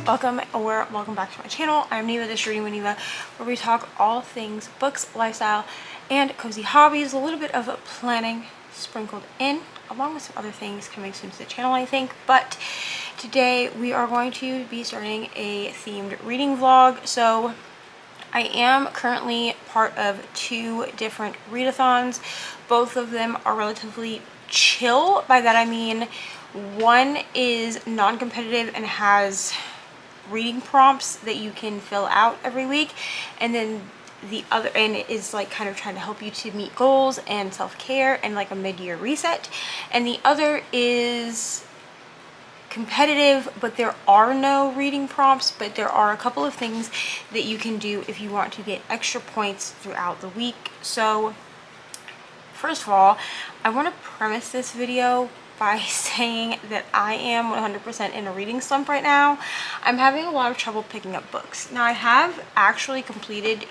Welcome back to my channel. I'm Neva, this is Reading with Neva, where we talk all things books, lifestyle, and cozy hobbies. A little bit of planning sprinkled in, along with some other things coming soon to the channel, I think. But today we are going to be starting a themed reading vlog. So I am currently part of 2 different readathons. Both of them are relatively chill. By that I mean one is non-competitive and has reading prompts that you can fill out every week, and then the other end is like kind of trying to help you to meet goals and self-care and like a mid-year reset. And the other is competitive, but there are no reading prompts, but there are a couple of things that you can do if you want to get extra points throughout the week. So first of all, I want to premise this video by saying that I am 100% in a reading slump right now. I'm having a lot of trouble picking up books. Now, I have actually completed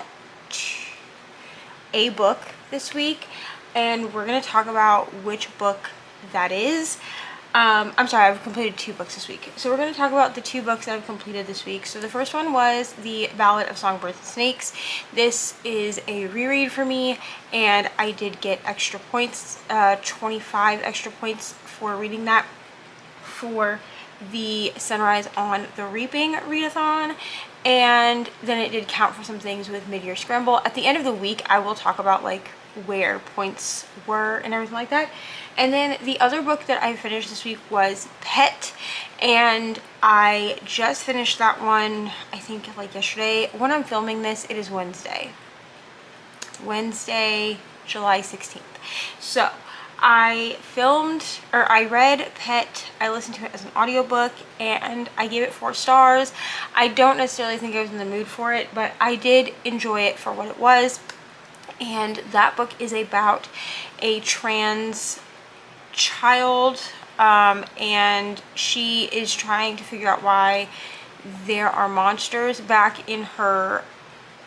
a book this week, and we're going to talk about which book that is. I'm sorry, I've completed 2 books this week. So we're going to talk about the 2 books that I've completed this week. So the first one was The Ballad of Songbirds and Snakes. This is a reread for me, and I did get extra points, 25 extra points for reading that for the Sunrise on the Reaping readathon. And then it did count for some things with Mid-Year Scramble. At the end of the week, I will talk about like where points were and everything like that. And then the other book that I finished this week was Pet, and I just finished that one, I think like yesterday. When I'm filming this, it is Wednesday, July 16th. So I read Pet, I listened to it as an audiobook, and I gave it 4 stars. I don't necessarily think I was in the mood for it, but I did enjoy it for what it was. And that book is about a trans child, and she is trying to figure out why there are monsters back in her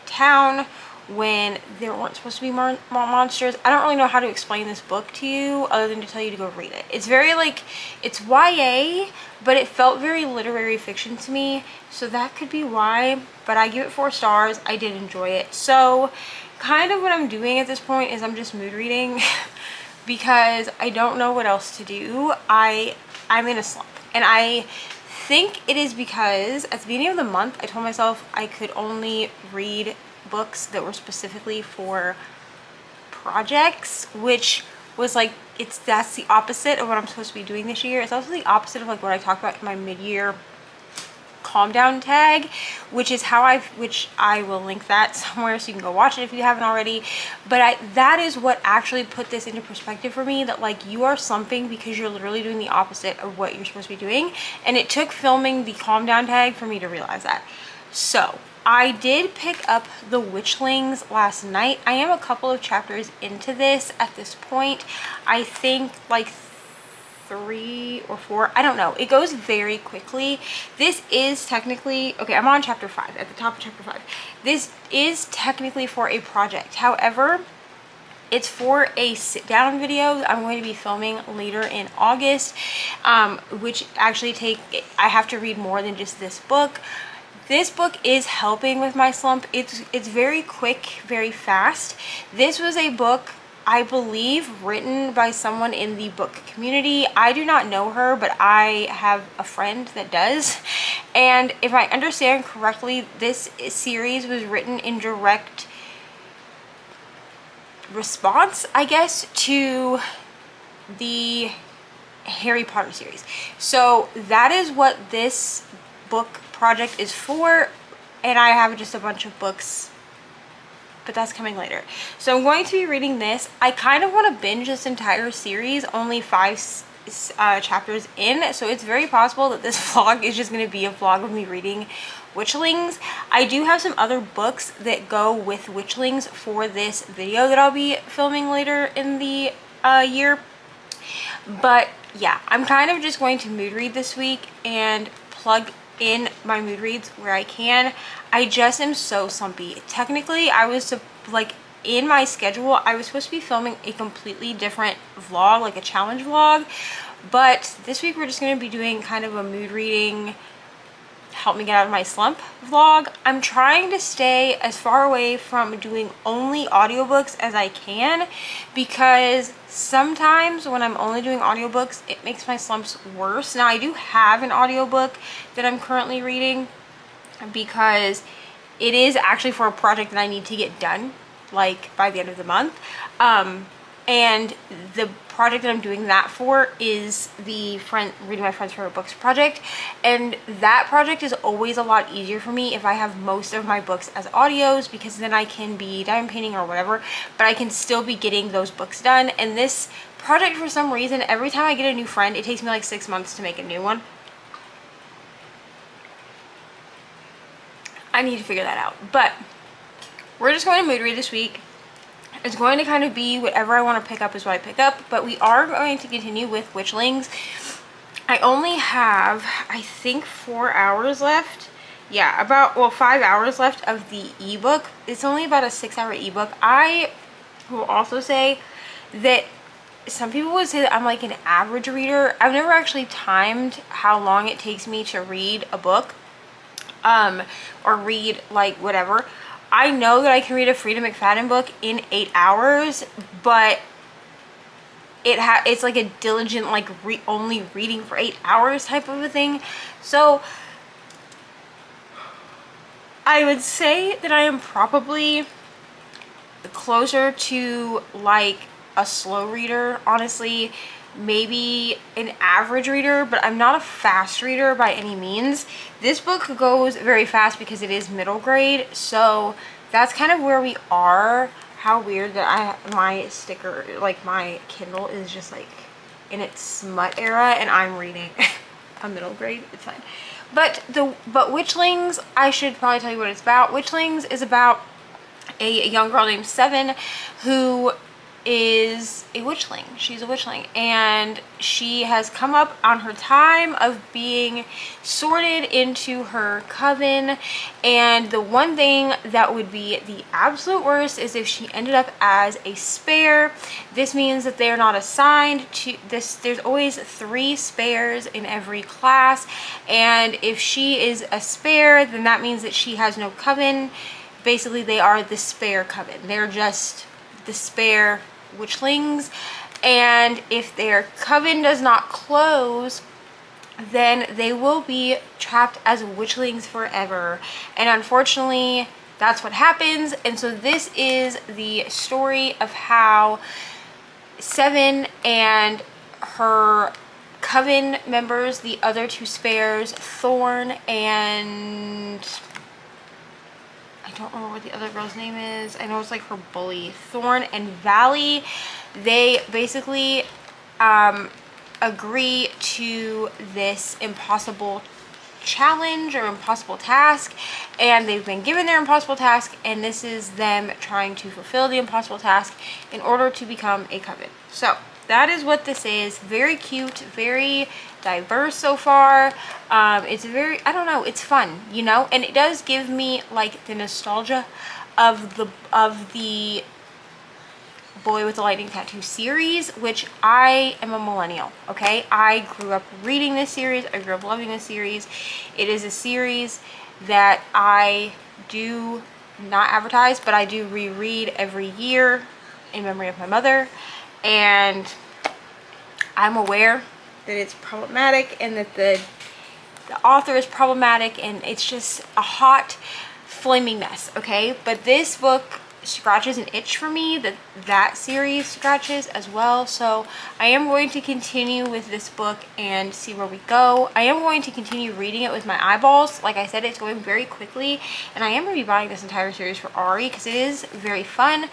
town when there weren't supposed to be monsters. I don't really know how to explain this book to you other than to tell you to go read it. It's very like, it's YA, but it felt very literary fiction to me, so that could be why. But I give it 4 stars. I did enjoy it. So kind of what I'm doing at this point is I'm just mood reading because I don't know what else to do. I'm in a slump, and I think it is because at the beginning of the month I told myself I could only read books that were specifically for projects, which was like, that's the opposite of what I'm supposed to be doing this year. It's also the opposite of like what I talked about in my mid-year calm down tag, which I will link that somewhere so you can go watch it if you haven't already. But that is what actually put this into perspective for me, that like you are slumping because you're literally doing the opposite of what you're supposed to be doing. And it took filming the calm down tag for me to realize that. So I did pick up The Witchlings last night. I am a couple of chapters into this at this point. I think like 3 or 4, I don't know. It goes very quickly. This is technically, okay, I'm on chapter 5, at the top of chapter 5. This is technically for a project. However, it's for a sit-down video I'm going to be filming later in August, which actually I have to read more than just this book. This book is helping with my slump. It's very quick, very fast. This was a book, I believe, written by someone in the book community. I do not know her, but I have a friend that does. And if I understand correctly, this series was written in direct response, I guess, to the Harry Potter series. So that is what this book project is for, and I have just a bunch of books, but that's coming later. So I'm going to be reading this. I kind of want to binge this entire series, only 5 chapters in, so it's very possible that this vlog is just going to be a vlog of me reading Witchlings. I do have some other books that go with Witchlings for this video that I'll be filming later in the year. But yeah, I'm kind of just going to mood read this week and plug in my mood reads where I can. I just am so slumpy. Technically, I was like, in my schedule, I was supposed to be filming a completely different vlog, like a challenge vlog, but this week we're just going to be doing kind of a mood reading help me get out of my slump vlog. I'm trying to stay as far away from doing only audiobooks as I can, because sometimes when I'm only doing audiobooks, it makes my slumps worse. Now, I do have an audiobook that I'm currently reading because it is actually for a project that I need to get done, like by the end of the month. And the project that I'm doing that for is the reading my friend's favorite books project. And that project is always a lot easier for me if I have most of my books as audios, because then I can be diamond painting or whatever, but I can still be getting those books done. And this project, for some reason, every time I get a new friend, it takes me like 6 months to make a new one. I need to figure that out. But we're just going to mood read this week. It's going to kind of be whatever I want to pick up is what I pick up, but we are going to continue with Witchlings. I only have, I think, 4 hours left. Yeah, 5 hours left of the ebook. It's only about a 6-hour ebook. I will also say that some people would say that I'm like an average reader. I've never actually timed how long it takes me to read a book, or read like whatever. I know that I can read a Frida McFadden book in 8 hours, but it's like a diligent, like only reading for 8 hours type of a thing. So I would say that I am probably closer to like a slow reader, honestly. Maybe an average reader, but I'm not a fast reader by any means. This book goes very fast because it is middle grade, so that's kind of where we are. How weird that my sticker, like my Kindle, is just like in its smut era and I'm reading a middle grade. It's fine. But Witchlings, I should probably tell you what it's about. Witchlings is about a young girl named Seven who is a witchling. She's a witchling, and she has come up on her time of being sorted into her coven. And the one thing that would be the absolute worst is if she ended up as a spare. This means that they are not assigned to this. There's always 3 spares in every class, and if she is a spare, then that means that she has no coven. Basically, they are the spare coven. They're just the spare witchlings, and if their coven does not close, then they will be trapped as witchlings forever. And unfortunately, that's what happens. And so this is the story of how Seven and her coven members, the other 2 spares, Thorn and I don't remember what the other girl's name is. I know it's like her bully. Thorn and Valley. They basically agree to this impossible challenge or impossible task, and they've been given their impossible task, and this is them trying to fulfill the impossible task in order to become a coven. So that is what this is. Very cute, very diverse so far. It's very, I don't know, it's fun, you know, and it does give me like the nostalgia of the Boy with the Lightning Tattoo series, which I am a millennial, okay? I grew up reading this series. I grew up loving this series. It is a series that I do not advertise, but I do reread every year in memory of my mother, and I'm aware that it's problematic and that the author is problematic, and it's just a hot flaming mess, okay? But this book scratches an itch for me that series scratches as well. So I am going to continue with this book and see where we go. I am going to continue reading it with my eyeballs. Like I said, it's going very quickly, and I am going to be buying this entire series for Ari because it is very fun.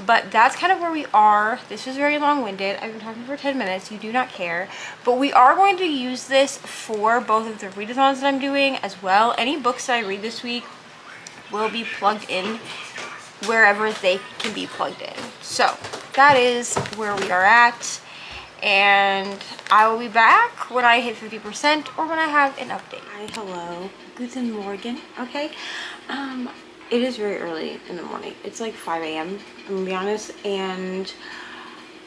But that's kind of where we are. This was very long-winded. I've been talking for 10 minutes. You do not care. But we are going to use this for both of the readathons that I'm doing as well. Any books that I read this week will be plugged in wherever they can be plugged in. So that is where we are at, and I will be back when I hit 50% or when I have an update. Hi, hello, guten Morgen. Okay, it is very early in the morning. It's like 5 a.m. I'm gonna be honest. And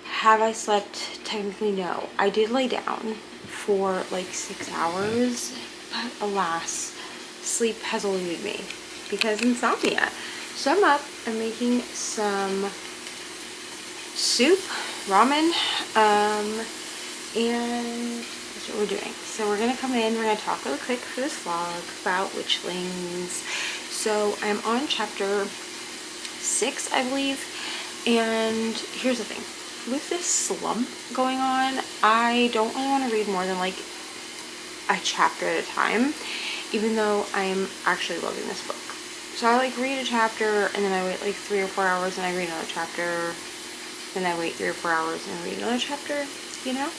have I slept? Technically no. I did lay down for like 6 hours, but alas, sleep has eluded me because insomnia. So I'm up, I'm making some soup, ramen, and that's what we're doing. So we're gonna come in, we're gonna talk real quick for this vlog about witchlings. So I'm on chapter 6, I believe, and here's the thing. With this slump going on, I don't really want to read more than like a chapter at a time, even though I'm actually loving this book. So I like read a chapter and then I wait like 3 or 4 hours and I read another chapter, then I wait 3 or 4 hours and read another chapter, you know?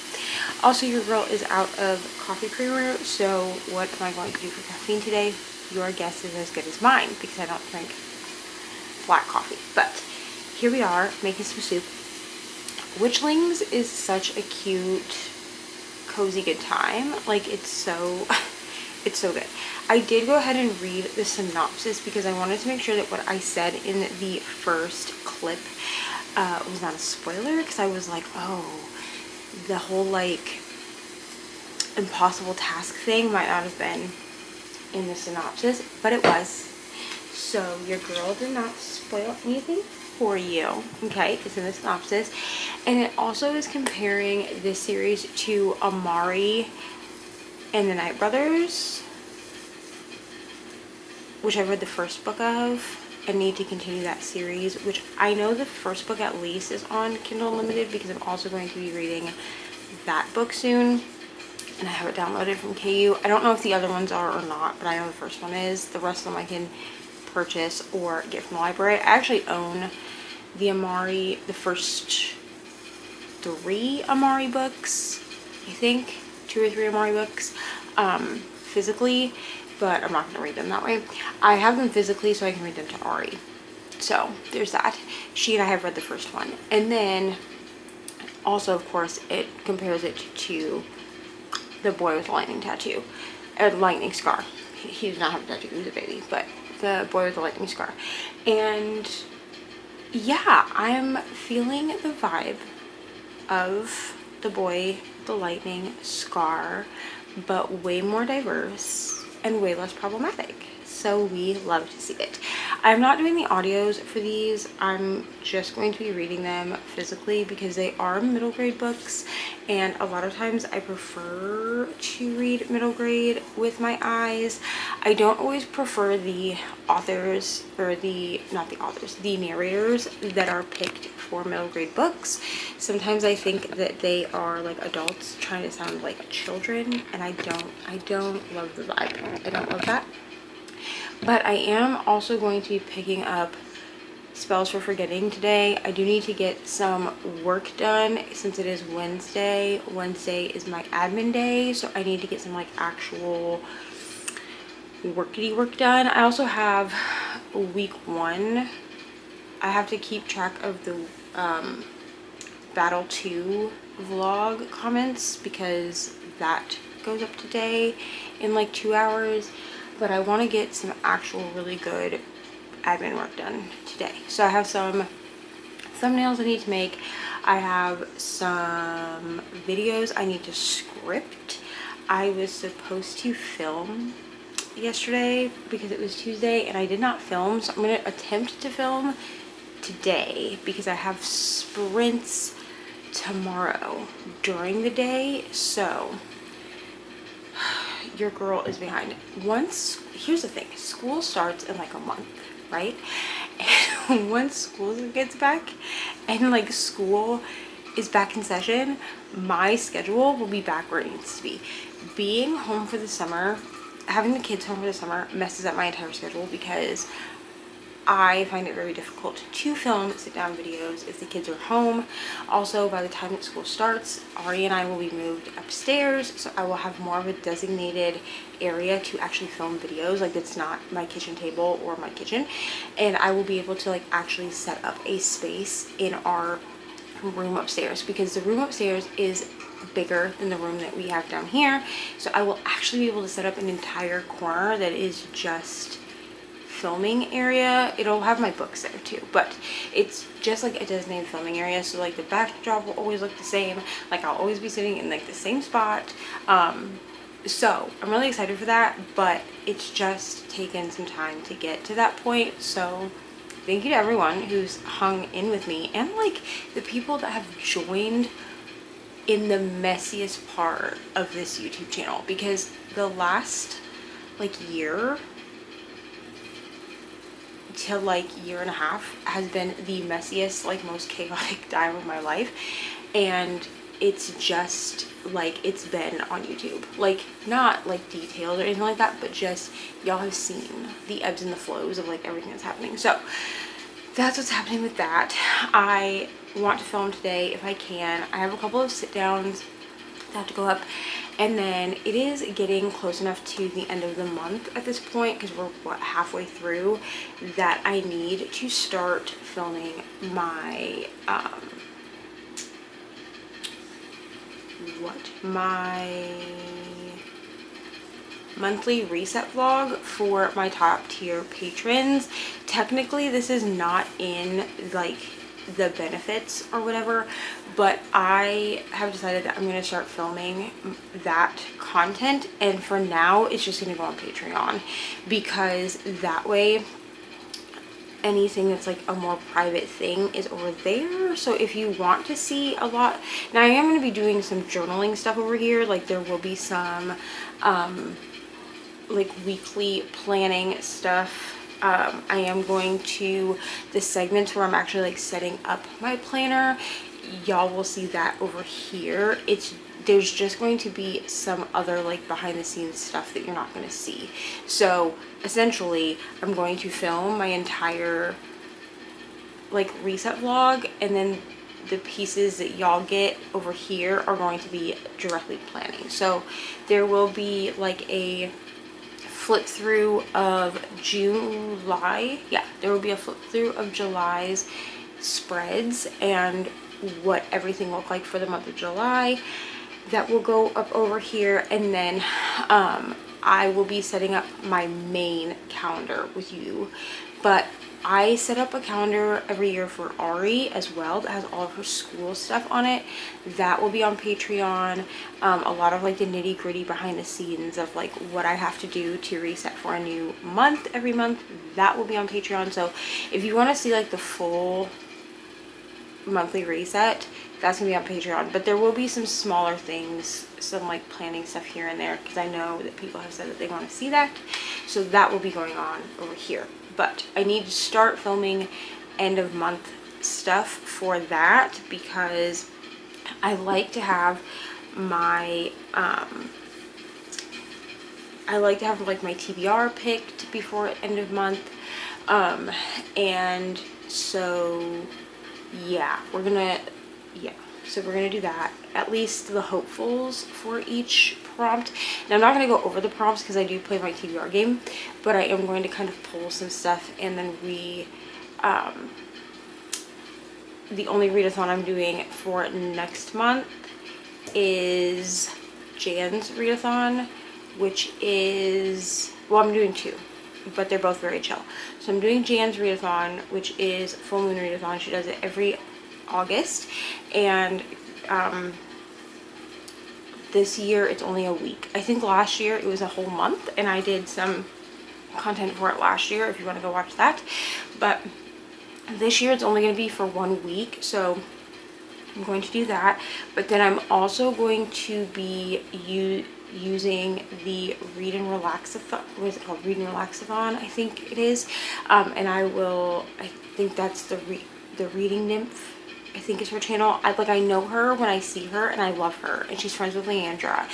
Also, your girl is out of coffee creamer, so what am I going to do for caffeine today? Your guess is as good as mine because I don't drink black coffee. But here we are making some soup. Witchlings is such a cute, cozy, good time. Like, it's so good. I did go ahead and read the synopsis because I wanted to make sure that what I said in the first clip was not a spoiler, because I was like, oh, the whole like impossible task thing might not have been in the synopsis, but it was. So your girl did not spoil anything for you. Okay, it's in the synopsis, and it also is comparing this series to Amari and the Night Brothers, which I read the first book of and need to continue that series, which I know the first book at least is on Kindle Unlimited because I'm also going to be reading that book soon, and I have it downloaded from KU. I don't know if the other ones are or not, but I know the first one is. The rest of them I can purchase or get from the library. I actually own the Amari, the first 3 Amari books, I think 2 or 3 Amari books, physically, but I'm not going to read them that way. I have them physically so I can read them to Ari. So there's that. She and I have read the first one, and then also, of course, it compares it to the boy with the lightning tattoo, a lightning scar. He does not have a tattoo, he was a baby, but the boy with the lightning scar. And yeah, I'm feeling the vibe of the boy with the lightning scar, but way more diverse and way less problematic. So we love to see it. I'm not doing the audios for these. I'm just going to be reading them physically because they are middle grade books, and a lot of times I prefer to read middle grade with my eyes. I don't always prefer the authors, or not the authors, the narrators that are picked for middle grade books. Sometimes I think that they are like adults trying to sound like children, and I don't love the vibe. I don't love that. But I am also going to be picking up Spells for Forgetting today. I do need to get some work done since it is Wednesday. Wednesday is my admin day, so I need to get some like actual workity work done. I also have week 1. I have to keep track of the Battle 2 vlog comments because that goes up today in like 2 hours. But I want to get some actual really good admin work done today. So I have some thumbnails I need to make. I have some videos I need to script. I was supposed to film yesterday because it was Tuesday and I did not film. So I'm going to attempt to film today because I have sprints tomorrow during the day. So your girl is behind. Here's the thing, school starts in like a month, right? And once school gets back and like school is back in session, my schedule will be back where it needs to be. Being home for the summer, having the kids home for the summer messes up my entire schedule because I find it very difficult to film sit-down videos if the kids are home. Also, by the time that school starts, Ari and I will be moved upstairs, so I will have more of a designated area to actually film videos. Like, it's not my kitchen table or my kitchen, and I will be able to like actually set up a space in our room upstairs because the room upstairs is bigger than the room that we have down here. So I will actually be able to set up an entire corner that is just filming area. It'll have my books there too, but it's just like a designated filming area, so like the backdrop will always look the same. Like, I'll always be sitting in like the same spot. So I'm really excited for that, but it's just taken some time to get to that point. So thank you to everyone who's hung in with me, and like the people that have joined in the messiest part of this YouTube channel, because the last like year to like year and a half has been the messiest, like most chaotic time of my life. And it's just like, it's been on YouTube, like not like detailed or anything like that, but just y'all have seen the ebbs and the flows of like everything that's happening. So that's what's happening with that. I want to film today if I can. I have a couple of sit downs that have to go up, and then it is getting close enough to the end of the month at this point, because we're what, halfway through, that I need to start filming my my monthly reset vlog for my top tier patrons. Technically this is not in like the benefits or whatever, but I have decided that I'm going to start filming that content, and for now it's just going to go on Patreon, because that way anything that's like a more private thing is over there. So if you want to see a lot, now I am going to be doing some journaling stuff over here, like there will be some like weekly planning stuff. I am going to the segments where I'm actually like setting up my planner. Y'all will see that over here. There's just going to be some other like behind the scenes stuff that you're not going to see. So essentially I'm going to film my entire like reset vlog, and then the pieces that y'all get over here are going to be directly planning. So there will be like a flip through of July. Yeah, there will be a flip through of July's spreads and what everything looked like for the month of July. That will go up over here, and then I will be setting up my main calendar with you. But I set up a calendar every year for Ari as well that has all of her school stuff on it. That will be on Patreon. A lot of like the nitty gritty behind the scenes of like what I have to do to reset for a new month every month, that will be on Patreon. So if you want to see like the full monthly reset, that's gonna be on Patreon. But there will be some smaller things, some like planning stuff here and there, because I know that people have said that they want to see that. So that will be going on over here. But I need to start filming end of month stuff for that, because I like to have my like my TBR picked before end of month. And so yeah, we're gonna do that, at least the hopefuls for each prompt. Now I'm not going to go over the prompts because I do play my TBR game, but I am going to kind of pull some stuff, and then the only readathon I'm doing for next month is Jan's readathon, which is, well, I'm doing two, but they're both very chill. So I'm doing Jan's readathon, which is full moon readathon. She does it every August, and this year it's only a week. I think last year it was a whole month, and I did some content for it last year if you want to go watch that. But this year it's only going to be for 1 week, so I'm going to do that. But then I'm also going to be using the Read and Relaxathon. What is it called? Read and Relaxathon, I think it is. And I think that's the Reading Nymph, I think is her channel. I know her when I see her, and I love her, and she's friends with Leandra,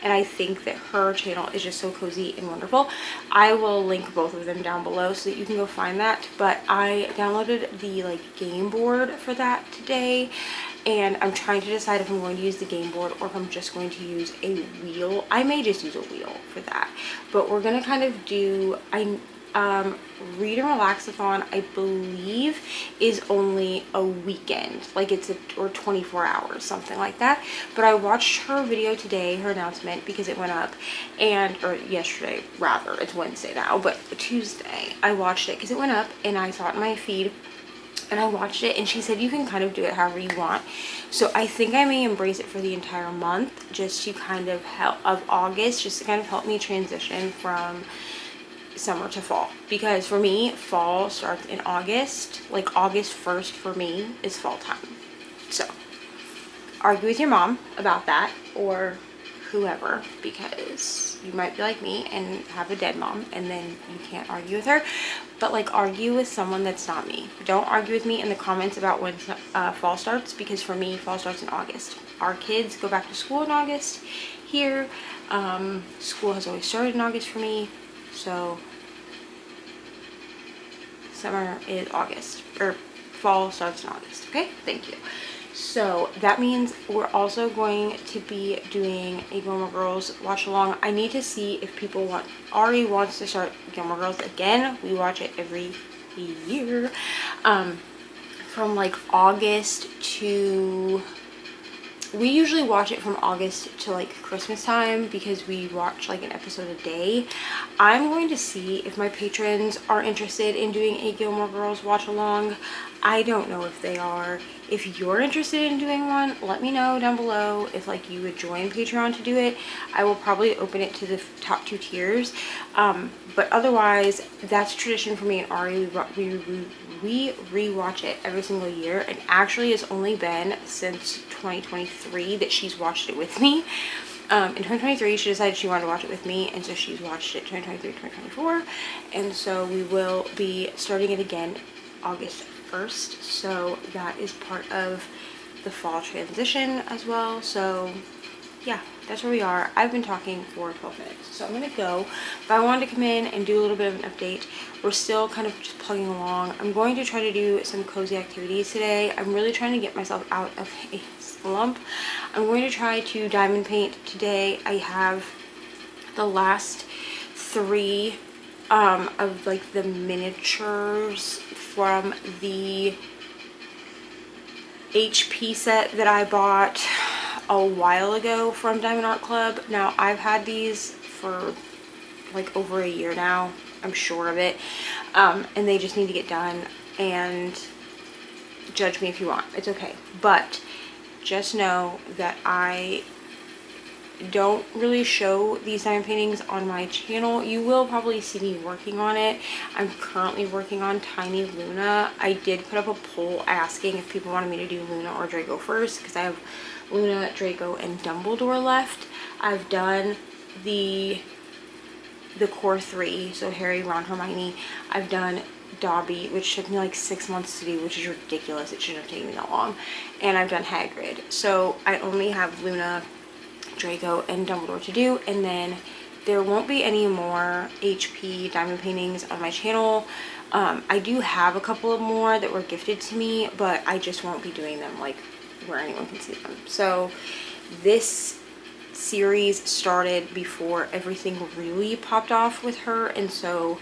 and I think that her channel is just so cozy and wonderful. I will link both of them down below so that you can go find that. But I downloaded the game board for that today, and I'm trying to decide if I'm going to use the game board or if I'm just going to use a wheel. I may just use a wheel for that, but we're gonna kind of do Read and Relaxathon, I believe, is only a weekend, or 24 hours, something like that. But I watched her video today, her announcement, because it went up, or yesterday rather, it's Wednesday now, but Tuesday I watched it because it went up, and I saw it in my feed, and I watched it, and she said you can kind of do it however you want. So I think I may embrace it for the entire month, just to kind of help, of August, just to kind of help me transition from summer to fall. Because for me, fall starts in August. Like August 1st for me is fall time. So argue with your mom about that, or whoever, because you might be like me and have a dead mom and then you can't argue with her. But like, argue with someone that's not me. Don't argue with me in the comments about when fall starts, because for me, fall starts in August. Our kids go back to school in August here. School has always started in August for me, so summer is August, or fall starts in August. Okay, thank you. So that means we're also going to be doing a Gilmore Girls watch along. I need to see if people want, Ari wants to start Gilmore Girls again. We watch it every year. From like August to, we usually watch it from August to like Christmas time, because we watch like an episode a day. I'm going to see if my patrons are interested in doing a Gilmore Girls watch along. I don't know if they are. If you're interested in doing one, let me know down below if like you would join Patreon to do it. I will probably open it to the top 2 tiers. But otherwise, that's tradition for me and Ari. We rewatch it every single year, and actually it's only been since 2023 that she's watched it with me. In 2023 she decided she wanted to watch it with me, and so she's watched it 2023, 2024, and so we will be starting it again August 1st. So that is part of the fall transition as well. So yeah, that's where we are. I've been talking for 12 minutes, so I'm gonna go, but I wanted to come in and do a little bit of an update. We're still kind of just plugging along. I'm going to try to do some cozy activities today. I'm really trying to get myself out of a slump. I'm going to try to diamond paint today. I have the last 3 of like the miniatures from the HP set that I bought a while ago from Diamond Art Club. Now I've had these for like over a year now, I'm sure of it, and they just need to get done, and judge me if you want, it's okay. But just know that I don't really show these diamond paintings on my channel. You will probably see me working on it. I'm currently working on Tiny Luna. I did put up a poll asking if people wanted me to do Luna or Draco first, because I have Luna, Draco, and Dumbledore left. I've done the core 3, so Harry, Ron, Hermione. I've done Dobby, which took me like 6 months to do, which is ridiculous. It shouldn't have taken me that long. And I've done Hagrid. So I only have Luna, Draco, and Dumbledore to do, and then there won't be any more HP diamond paintings on my channel. I do have a couple of more that were gifted to me, but I just won't be doing them like where anyone can see them. So this series started before everything really popped off with her, and so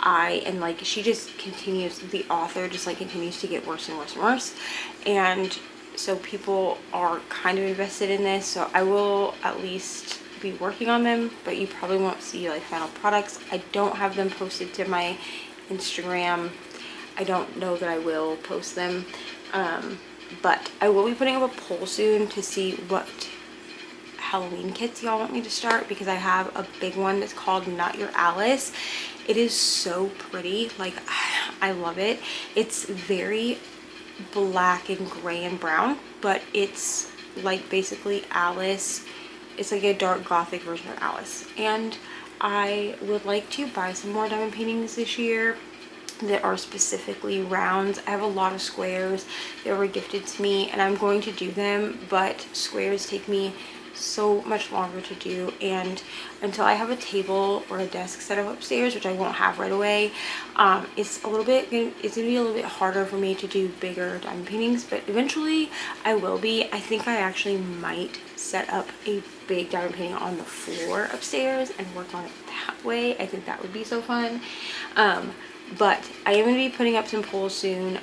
like she just continues, the author just like continues to get worse and worse and worse, and so people are kind of invested in this. So I will at least be working on them, but you probably won't see like final products. I don't have them posted to my Instagram. I don't know that I will post them, but I will be putting up a poll soon to see what Halloween kits y'all want me to start, because I have a big one that's called Not Your Alice. It is so pretty, like I love it. It's very black and gray and brown, but it's like basically Alice. It's like a dark gothic version of Alice, and I would like to buy some more diamond paintings this year that are specifically rounds. I have a lot of squares that were gifted to me, and I'm going to do them, but squares take me so much longer to do, and until I have a table or a desk set up upstairs, which I won't have right away, it's gonna be a little bit harder for me to do bigger diamond paintings, but eventually I will be. I think I actually might set up a big diamond painting on the floor upstairs and work on it that way. I think that would be so fun. But I am going to be putting up some polls soon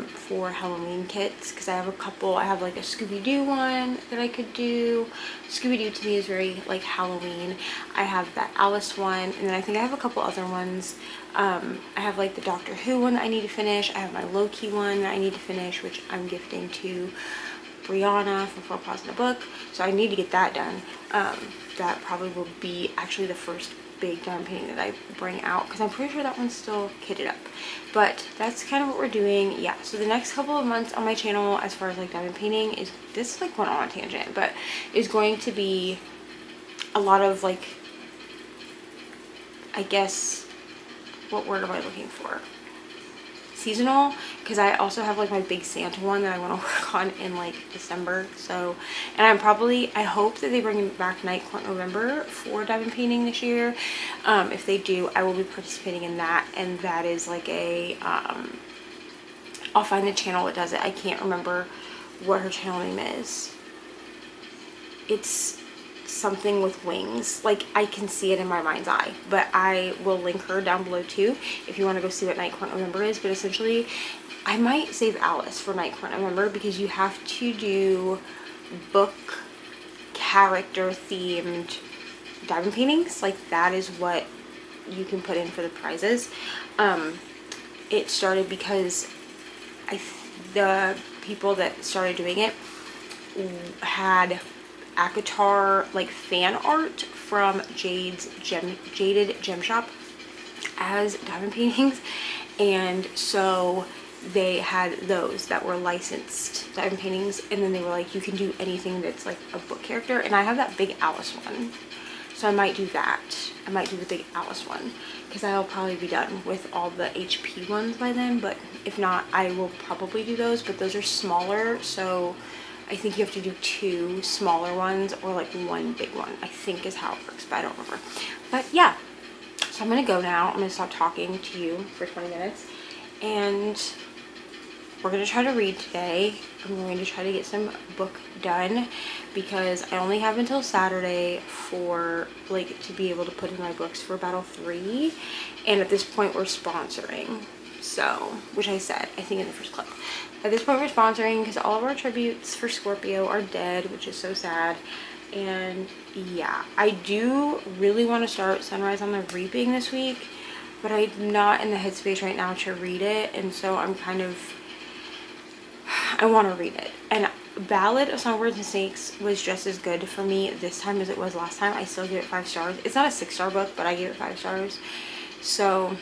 for Halloween kits, because I have a couple. I have like a Scooby-Doo one that I could do. Scooby-Doo to me is very like Halloween. I have that Alice one, and then I think I have a couple other ones. I have like the Doctor Who one that I need to finish. I have my Loki one that I need to finish, which I'm gifting to Brianna from Four Paws in a Book. So I need to get that done. That probably will be actually the first big diamond painting that I bring out, because I'm pretty sure that one's still kitted up. But that's kind of what we're doing. Yeah, so the next couple of months on my channel, as far as like diamond painting, is this is like going on a tangent, but is going to be a lot of like, I guess, what word am I looking for? Seasonal, because I also have like my big Santa one that I want to work on in like December. So, and I hope that they bring back Night Court November for diamond painting this year. If they do, I will be participating in that, and that is like a I'll find the channel that does it. I can't remember what her channel name is. It's something with wings. Like, I can see it in my mind's eye, but I will link her down below too if you want to go see what Night Court November is. But essentially, I might save Alice for Night Court November, because you have to do book character themed diamond paintings. Like, that is what you can put in for the prizes. It started because the people that started doing it had ACOTAR like fan art from Jaded Gem Shop as diamond paintings, and so they had those that were licensed diamond paintings, and then they were like, you can do anything that's like a book character. And I have that big Alice one, so I might do that. I might do the big Alice one, because I'll probably be done with all the HP ones by then. But if not, I will probably do those, but those are smaller, so I think you have to do 2 smaller ones or like 1 big one, I think is how it works, but I don't remember. But yeah, so I'm gonna go now. I'm gonna stop talking to you for 20 minutes, and we're gonna try to read today. I'm going to try to get some book done, because I only have until Saturday for like to be able to put in my books for Battle 3, and at this point we're sponsoring. So, which I said, I think in the first clip. At this point we're sponsoring because all of our tributes for Scorpio are dead, which is so sad. And yeah, I do really want to start Sunrise on the Reaping this week, but I'm not in the headspace right now to read it, and so I'm kind of, I want to read it. And Ballad of Songbirds and Snakes was just as good for me this time as it was last time. I still give it 5 stars. It's not a 6-star book, but I gave it 5 stars. So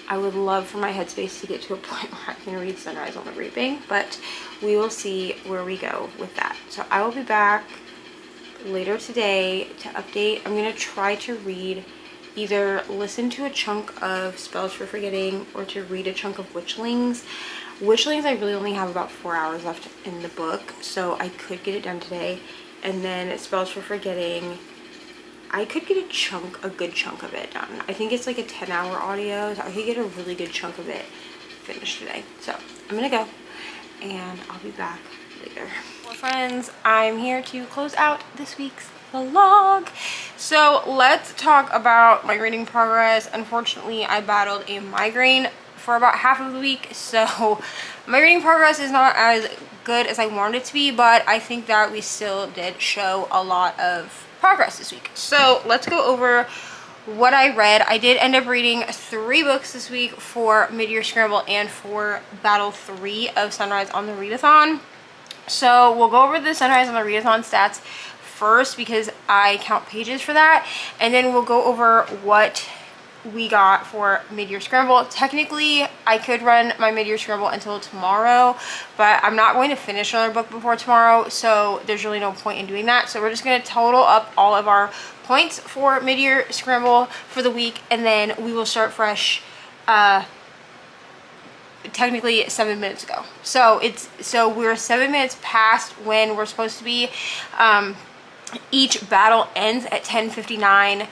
I would love for my headspace to get to a point where I can read Sunrise on the Reaping, but we will see where we go with that. So I will be back later today to update. I'm going to try to read, either listen to a chunk of Spells for Forgetting or to read a chunk of Witchlings. Witchlings, I really only have about 4 hours left in the book, so I could get it done today. And then Spells for Forgetting, I could get a good chunk of it done. I think it's like a 10-hour audio, so I could get a really good chunk of it finished today. So I'm gonna go, and I'll be back later. Well, friends, I'm here to close out this week's vlog. So let's talk about my reading progress. Unfortunately, I battled a migraine for about half of the week, so my reading progress is not as good as I wanted it to be, but I think that we still did show a lot of progress this week. So let's go over what I read. I did end up reading 3 books this week for Mid-Year Scramble and for Battle 3 of Sunrise on the Readathon. So we'll go over the Sunrise on the Readathon stats first, because I count pages for that, and then we'll go over what we got for Mid-Year Scramble. Technically, I could run my Mid-Year Scramble until tomorrow, but I'm not going to finish another book before tomorrow, so there's really no point in doing that. So we're just going to total up all of our points for Mid-Year Scramble for the week, and then we will start fresh technically 7 minutes ago. So we're 7 minutes past when we're supposed to be. Each battle ends at 10:59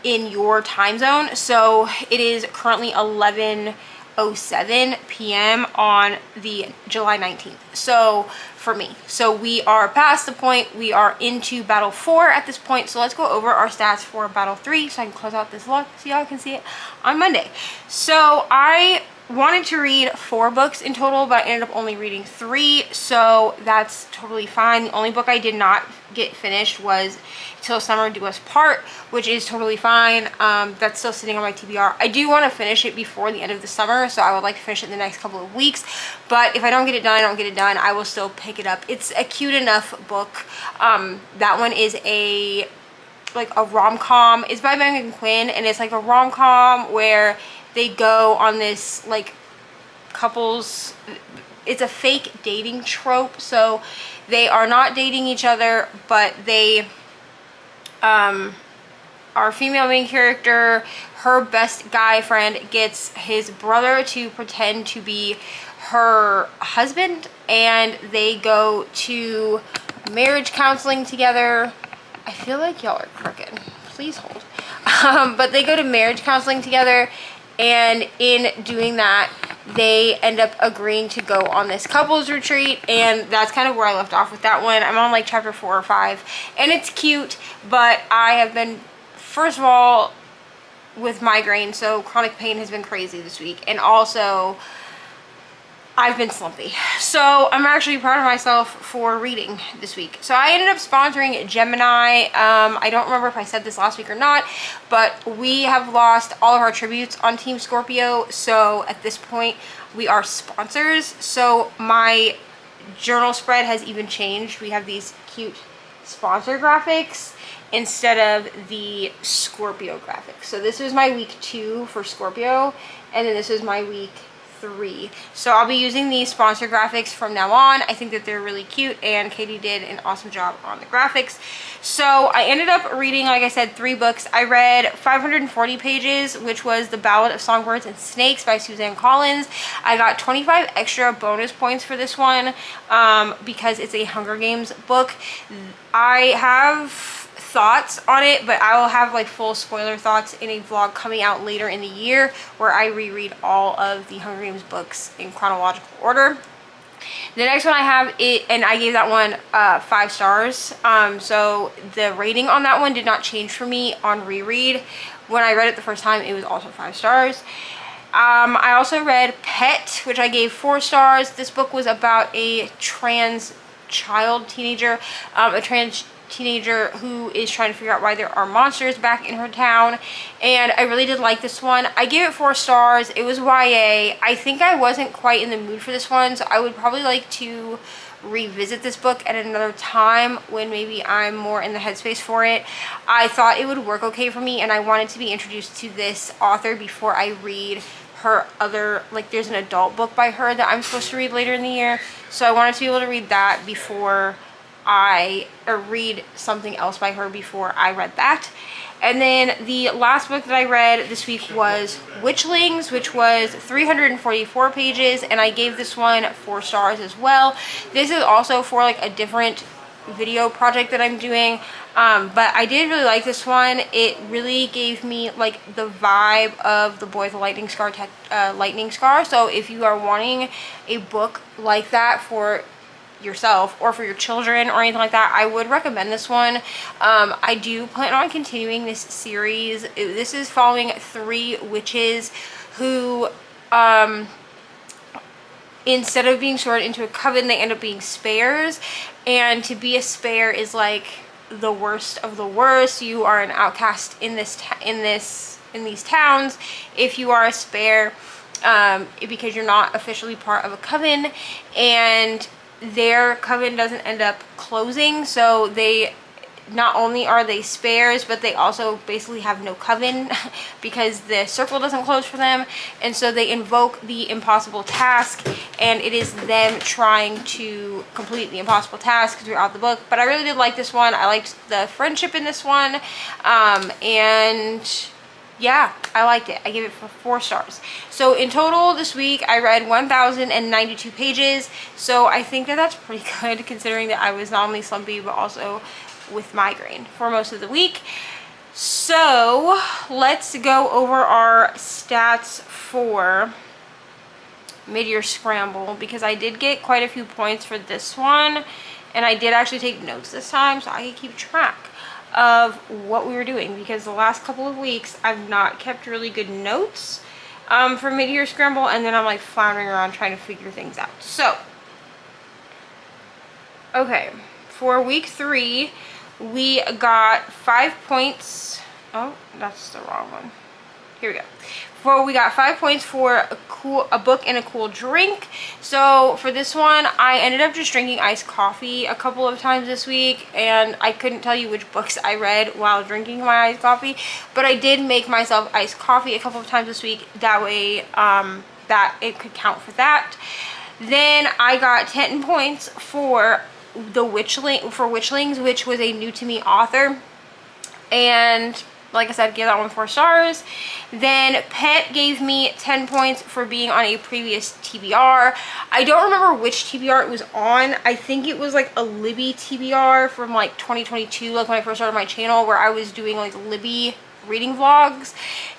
in your time zone, so it is currently 11:07 p.m. on the July 19th. So for me, so we are past the point. We are into battle 4 at this point. So let's go over our stats for battle 3 so I can close out this vlog so y'all can see it on Monday. So I wanted to read 4 books in total, but I ended up only reading 3, so that's totally fine. The only book I did not get finished was Till Summer Do Us Part, which is totally fine. That's still sitting on my TBR. I do want to finish it before the end of the summer, so I would like to finish it in the next couple of weeks, but if I don't get it done, I don't get it done. I will still pick it up. It's a cute enough book. That one is a rom-com. It's by Megan Quinn, and it's like a rom-com where they go on this like couples, it's a fake dating trope, so they are not dating each other, but they our female main character, her best guy friend gets his brother to pretend to be her husband, and they go to marriage counseling together. I feel like y'all are crooked. Please hold. But they go to marriage counseling together, and in doing that, they end up agreeing to go on this couples retreat, and that's kind of where I left off with that one. I'm on like chapter 4 or 5, and it's cute, but I have been, first of all, with migraine, so chronic pain has been crazy this week, and also I've been slumpy. So I'm actually proud of myself for reading this week. So I ended up sponsoring Gemini. I don't remember if I said this last week or not, but we have lost all of our tributes on Team Scorpio. So at this point, we are sponsors. So my journal spread has even changed. We have these cute sponsor graphics instead of the Scorpio graphics. So this was my week 2 for Scorpio, and then this is my week 3. So I'll be using these sponsor graphics from now on. I think that they're really cute, and Katie did an awesome job on the graphics. So I ended up reading, like I said, 3 books. I read 540 pages, which was The Ballad of Songbirds and Snakes by Suzanne Collins. I got 25 extra bonus points for this one because it's a Hunger Games book. I have thoughts on it, but I will have like full spoiler thoughts in a vlog coming out later in the year where I reread all of the Hunger Games books in chronological order. The next one I have and I gave that one 5 stars. So the rating on that one did not change for me on reread. When I read it the first time, it was also 5 stars. I also read Pet, which I gave 4 stars. This book was about a trans teenager who is trying to figure out why there are monsters back in her town, and I really did like this one. I gave it 4 stars. It was YA. I think I wasn't quite in the mood for this one, so I would probably like to revisit this book at another time when maybe I'm more in the headspace for it. I thought it would work okay for me, and I wanted to be introduced to this author before I read her other, like there's an adult book by her that I'm supposed to read later in the year, so I wanted to be able to read that before read something else by her before I read that. And then the last book that I read this week was Witchlings, which was 344 pages, and I gave this one 4 stars as well. This is also for like a different video project that I'm doing, but I did really like this one. It really gave me like the vibe of The Boy with the Lightning Scar. So if you are wanting a book like that for yourself or for your children or anything like that, I would recommend this one. I do plan on continuing this series. This is following 3 witches who instead of being sorted into a coven, they end up being spares, and to be a spare is like the worst of the worst. You are an outcast in these towns if you are a spare, because you're not officially part of a coven, and their coven doesn't end up closing, so they not only are they spares, but they also basically have no coven because the circle doesn't close for them, and so they invoke the impossible task, and it is them trying to complete the impossible task throughout the book. But I really did like this one. I liked the friendship in this one, and yeah, I liked it. I gave it 4 stars. So in total this week I read 1,092 pages, so I think that that's pretty good considering that I was not only slumpy but also with migraine for most of the week. So let's go over our stats for mid-year scramble, because I did get quite a few points for this one, and I did actually take notes this time so I could keep track of what we were doing, because the last couple of weeks I've not kept really good notes. for mid-year scramble, and then I'm like floundering around trying to figure things out. So, okay, for week 3, we got 5 points. Oh, that's the wrong one. Here we go. We got 5 points for a book and a cool drink. So for this one, I ended up just drinking iced coffee a couple of times this week, and I couldn't tell you which books I read while drinking my iced coffee, but I did make myself iced coffee a couple of times this week. That way, that it could count for that. Then I got 10 points for Witchlings, which was a new to me author, and like I said, give that one 4 stars. Then Pet gave me 10 points for being on a previous TBR. I don't remember which TBR it was on. I think it was like a Libby TBR from like 2022, like when I first started my channel, where I was doing like Libby reading vlogs,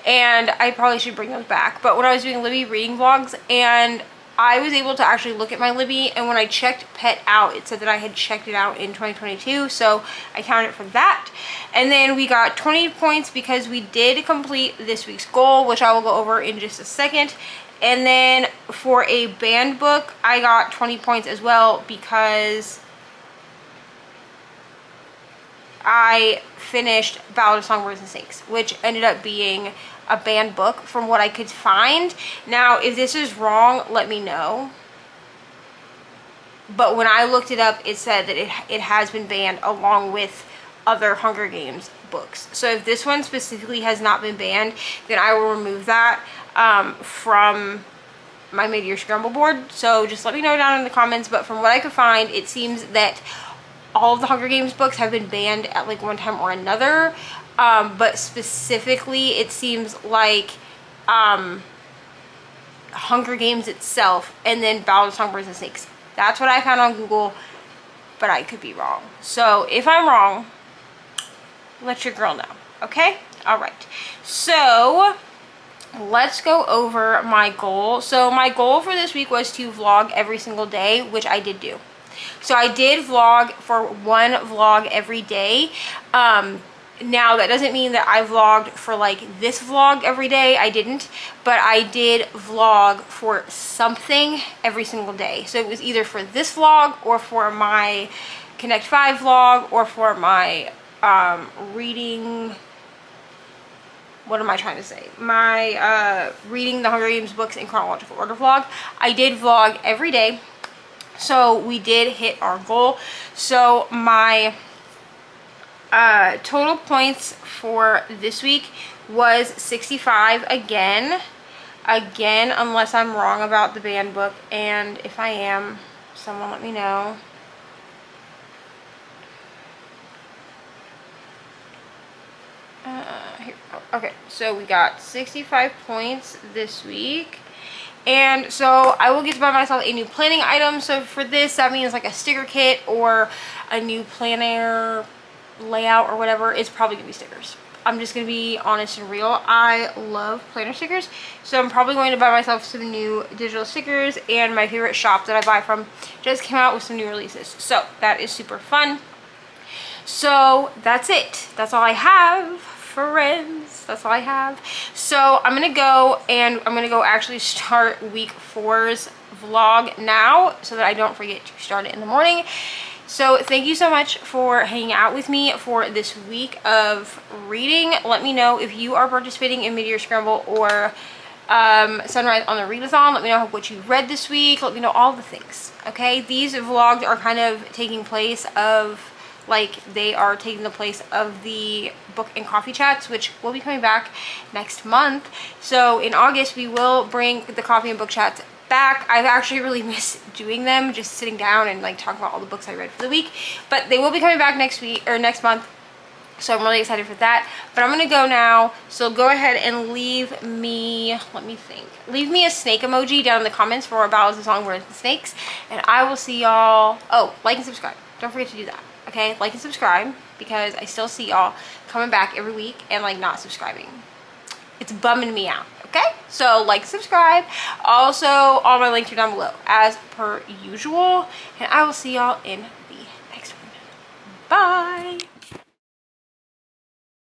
and I probably should bring those back. But when I was doing Libby reading vlogs, and I was able to actually look at my Libby, and when I checked Pet out, it said that I had checked it out in 2022, so I counted for that. And then we got 20 points because we did complete this week's goal, which I will go over in just a second. And then for a banned book, I got 20 points as well because I finished Ballad of Songbirds and Snakes, which ended up being a banned book from what I could find. Now, if this is wrong, let me know. But when I looked it up, it said that it has been banned along with other Hunger Games books. So if this one specifically has not been banned, then I will remove that from my mid-year scramble board. So just let me know down in the comments. But from what I could find, it seems that all of the Hunger Games books have been banned at like one time or another. But specifically, it seems like Hunger Games itself, and then Ballad of Songbirds and Snakes. That's what I found on Google, but I could be wrong. So if I'm wrong, let your girl know, okay? All right. So let's go over my goal. So my goal for this week was to vlog every single day, which I did do. So I did vlog for 1 vlog every day. Now, that doesn't mean that I vlogged for like this vlog every day. I didn't, but I did vlog for something every single day. So it was either for this vlog or for my Connect 5 vlog or for my reading, what am I trying to say? My reading the Hunger Games books in chronological order vlog. I did vlog every day. So we did hit our goal. So my total points for this week was 65 again, unless I'm wrong about the banned book, and if I am, someone let me know. Here. Okay, so we got 65 points this week. And so I will get to buy myself a new planning item. So for this, that means like a sticker kit or a new planner layout or whatever. It's probably gonna be stickers. I'm just gonna be honest and real. I love planner stickers, so I'm probably going to buy myself some new digital stickers, and my favorite shop that I buy from just came out with some new releases, so that is super fun. So that's it. That's all I have, friends. That's all I have. So I'm gonna go, and I'm gonna go actually start week 4's vlog now so that I don't forget to start it in the morning. So thank you so much for hanging out with me for this week of reading. Let me know if you are participating in Mid-Year Scramble or Sunrise on the Readathon. Let me know what you read this week. Let me know all the things, okay? These vlogs are kind of taking place of, like, they are taking the place of the book and coffee chats, which will be coming back next month. So in August, we will bring the coffee and book chats back. I've actually really missed doing them, just sitting down and like talking about all the books I read for the week, but they will be coming back next week or next month, so I'm really excited for that. But I'm gonna go now, so go ahead and leave me, let me think, leave me a snake emoji down in the comments for Ballads of Songbirds and Snakes, and I will see y'all. Oh, like and subscribe, don't forget to do that, okay? Like and subscribe, because I still see y'all coming back every week and like not subscribing. It's bumming me out. Okay, so like, subscribe. Also, all my links are down below as per usual, and I will see y'all in the next one. Bye.